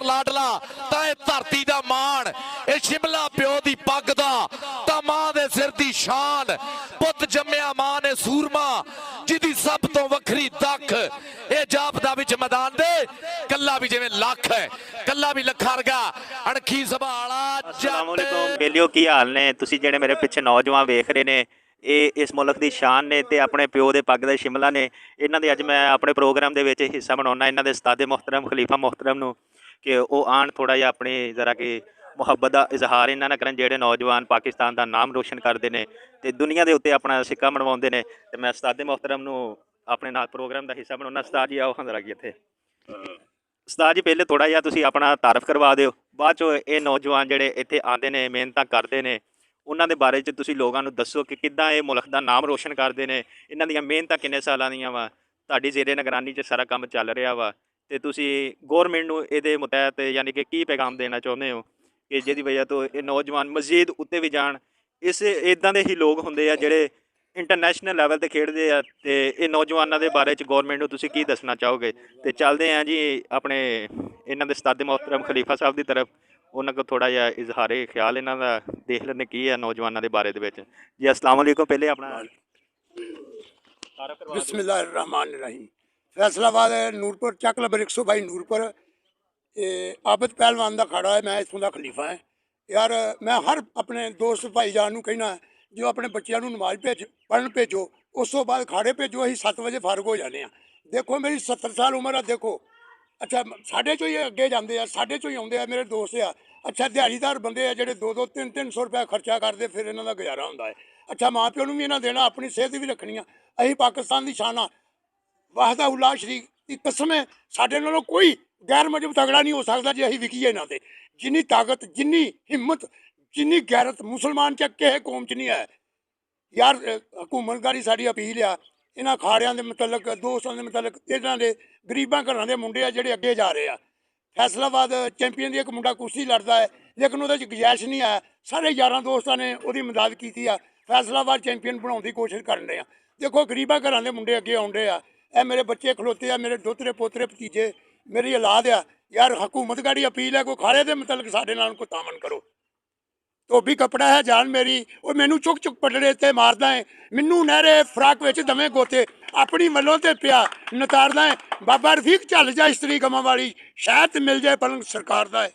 लाडला तां इह धरती दा मान, इह शिमला प्यो दी पग दा तां मां दे सिर दी शान। पुत जम्मिया मां ने सूरमा जिहदी सब तो वखरी दख, इह जापदा विच मैदान दे कल्ला भी जिवें लख है, कल्ला भी लखा वर्गा अणखी संभाला। अस्सलाम वालेकुम बेलियो, की हाल ने? तुसीं जिहड़े मेरे पिछे नौजवान वेख रहे ने, ये इस मुल्क की शान ने ते अपने प्यो के पग दे शिमला ने। इन्हां दे अज मैं अपने प्रोग्राम दे विच हिस्सा बनाउणा, इन्हां दे उस्तादे मोहतरम खलीफा मोहतरम नूं कि वो आण थोड़ा जिहा अपनी जरा कि मुहब्बत का इजहार इन्हां नाल करन, जिहड़े नौजवान पाकिस्तान का नाम रोशन करते हैं ते दुनिया के उत्ते अपना सिक्का मनवाउंदे ने। ते मैं उस्तादे मोहतरम नूं अपने नाल प्रोग्राम का हिस्सा बनाउणा। उस्ताद जी आओ जरा कि इत्थे। उस्ताद जी पहले थोड़ा जिहा तुसीं अपना तारफ करवा दिओ, बाद चो ये नौजवान जिहड़े इत्थे आंदे ने मेहनत करते हैं उन्हां दे बारे च तुसीं लोकां नूं दस्सो कि किद्दां ये मुल्क का नाम रोशन करते हैं, इन्हां दीयां मेहनतां किन्ने सालां दीयां वा, तुहाडी ज़ेरे निगरानी च सारा काम चल रहा वा, ते तुसीं गौरमेंट नूं इहदे मुतहत यानी कि की पैगाम देना चाहुंदे हो कि जिहदी वजह तो ये नौजवान मजीद उत्ते भी जाण। इस इदां दे ही लोग हुंदे आ जिहड़े इंटरनेशनल लैवल ते खेडदे आ, ते ये नौजवानों के बारे च गौरमेंट नूं तुसीं की दसना चाहोगे? ते चलदे हैं जी अपने इन्हां दे उस्ताद मोहतरम खलीफा साहब की तरफ, उन्होंने को थोड़ा जिहा इजहारे ख्याल इन्हां दा देख लैंदे की है नौजवानों के बारे दे विच। जी अस्सलाम वालेकुम। पहले अपना बिस्मिल्लाहिर्रहमानिर्रहीम। फैसलाबाद नूरपुर चक नंबर 122 नूरपुर, आबिद पहलवान का खड़ा है, मैं इत्थों का खलीफा है। यार मैं हर अपने दोस्त भाईजान नूं कहना जो अपने बच्चों को नमाज पढ़न भेजो, उस तो बाद खाड़े भेजो। असीं 7 बजे फारग हो जाने। देखो मेरी 70 साल उम्र है, देखो अच्छा साढ़े चो ही अगे जाते हैं, साढ़े चो ही आते हैं, मेरे दोस्त आ। अच्छा दिहाड़ीदार बंदे आ जिहड़े 2-2, 3-300 रुपया खर्चा करते, फिर इन्हों का गुजारा होंदा है। अच्छा माँ प्यो नूं भी इन्हां देना, अपनी सेहत भी रखनी। असीं पाकिस्तान की शान आ, वाहदा उल्लाह शरीक की कसम है, साढ़े नालों कोई गैर मजहब तगड़ा नहीं हो सकता जे असीं विकीए इन्हां ते। जिन्नी ताकत, जिन्नी हिम्मत, जिन्नी गैरत मुसलमान च किसी कौम च नहीं है। यार हुकूमत गाड़ी साड़ी अपील आ, इन्हां खाड़ियां दे मुतलक, दोस्तां दे मुतलक, इन्हां दे गरीबां घरां दे मुंडे आ जिहड़े अगे जा रहे आ। फैसलाबाद चैंपीयन की एक मुंडा कुश्ती लड़दा है, लेकिन वो गुंजाइश नहीं है। सारे यारां दोस्तां ने वो मदद की है, फैसलाबाद चैंपीयन बनाने की कोशिश कर रहे हैं। देखो गरीबां घरां दे मुंडे अगे आउंदे आ, ए मेरे बच्चे खलोते आ, मेरे दोतरे पोतरे भतीजे मेरी औलाद आ। यार हुकूमत गाड़ी अपील है, कोई खाड़े दे मुतलक साडे नाल कोई तामन करो। तो भी कपड़ा है जान मेरी, वो मैनू चुक चुक पटड़े ते मारदा है, मैनू नहरे फ्राक विच दवें गोते अपनी मलों ते पिया नतारदा है। बाबा रफीक झल जा इस्त्री गमां वाली, शायद मिल जाए पलंग सरकार दा है।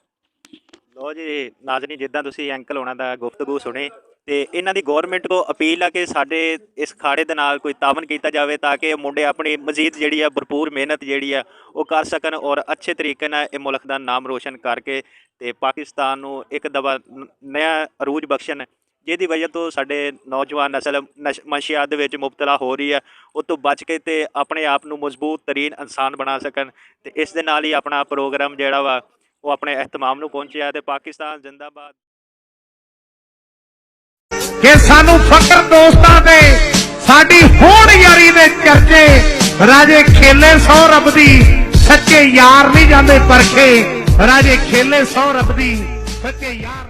लो जी नाज़रीन, जिद्दां तुसीं अंकल होना दा गुफ्तगू सुनी, ते इन्हां दी गौरमेंट को अपील है कि साडे इस खाड़े दे नाल कोई तावन किया जाए ताकि मुंडे अपनी मजीद जिहड़ी है भरपूर मेहनत जिहड़ी है वो कर सकन और अच्छे तरीके नाल इह मुल्क दा नाम रोशन करके ते पाकिस्तान नूं एक दफा नया अरूज बख्शन, जिहदी वजह तो साडे नौजवान नस्ल मंशियात दे विच मुबतला हो रही है, उस तो बच के ते अपने आप नूं मजबूत तरीन इंसान बना सकन। ते इस दे नाल ही अपना प्रोग्राम जिहड़ा वा वो अपने एहतमाम नूं पहुंचिया। ते पाकिस्तान जिंदाबाद। कि सानू फकर दोस्तां दे साडी होण यारी दे चर्चे, राजे खेले सौ रब दी, सच्चे यार नहीं जांदे परखे, राजे खेले सौ रब दी, सच्चे यार।